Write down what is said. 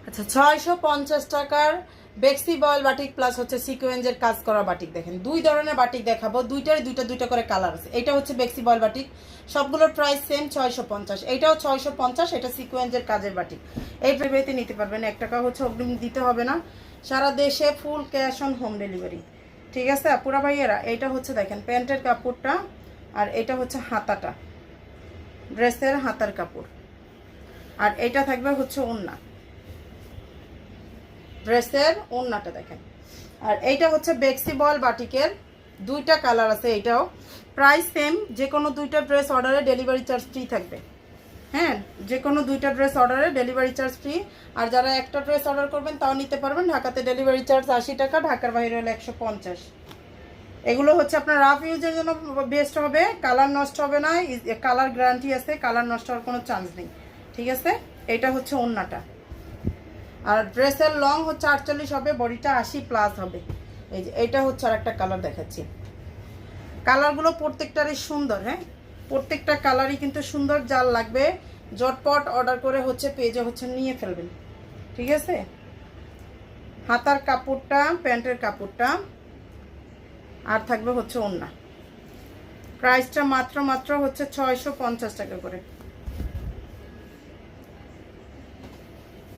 আচ্ছা 650 টাকার বেক্সি boil batik plus হচ্ছে সিকোয়েন্সের কাজ করা বাটিক। দেখেন দুই ধরনের বাটিক দেখাবো, দুইটারই দুইটা করে কালার আছে। এটা হচ্ছে বেক্সি বয়েল বাটিক, সবগুলোর প্রাইস সেম 650। এটাও 650, এটা সিকোয়েন্সের কাজের বাটিক। এই প্রাইভেতে নিতে পারবেন, 1 টাকা হচ্ছে অগ্রিম দিতে হবে না। সারা দেশে full cash on home delivery. ঠিক আছে আপুরা ভাইয়েরা। এইটা হচ্ছে দেখেন প্যান্টের কাপড়টা, আর এটা হচ্ছে হাতাটা, ড্রেসের হাতার কাপড়, আর এটা থাকবে হচ্ছে ওড়না, ড্রেসের ওড়নাটা দেখেন। আর এইটা হচ্ছে বেক্সি বয়েল বাটিকের, দুইটা কালার আছে। এটাও প্রাইস সেম, যে কোনো দুইটা ড্রেস অর্ডারে ডেলিভারি চার্জ ফ্রি থাকবে। হ্যাঁ, যে কোনো দুইটা ড্রেস অর্ডারে ডেলিভারি চার্জ ফ্রি। আর যারা একটা ড্রেস অর্ডার করবেন তাও নিতে পারবেন। ঢাকাতে ডেলিভারি চার্জ 80 টাকা, ঢাকার বাইরে হলে 150। এগুলো হচ্ছে আপনার রাফ ইউজের জন্য বেস্ট হবে, কালার নষ্ট হবে না, কালার গ্যারান্টি আছে, কালার নষ্ট হওয়ার কোনো চান্স নেই। ঠিক আছে, এটা হচ্ছে ওড়নাটা। আর ড্রেসের লং হচ্ছে 48 হবে, বডিটা 80 প্লাস হবে। এই যে এটা হচ্ছে আর একটা কালার দেখাচ্ছি। কালারগুলো প্রত্যেকটারই সুন্দর। হ্যাঁ, প্রত্যেকটা কালারই কিন্তু সুন্দর। যার লাগবে জটপট অর্ডার করে হচ্ছে পেজে হচ্ছে নিয়ে ফেলবেন। ঠিক আছে, হাতার কাপড়টা, প্যান্টের কাপড়টা, আর থাকবে হচ্ছে ওড়না। প্রাইসটা মাত্র হচ্ছে 650 টাকা করে।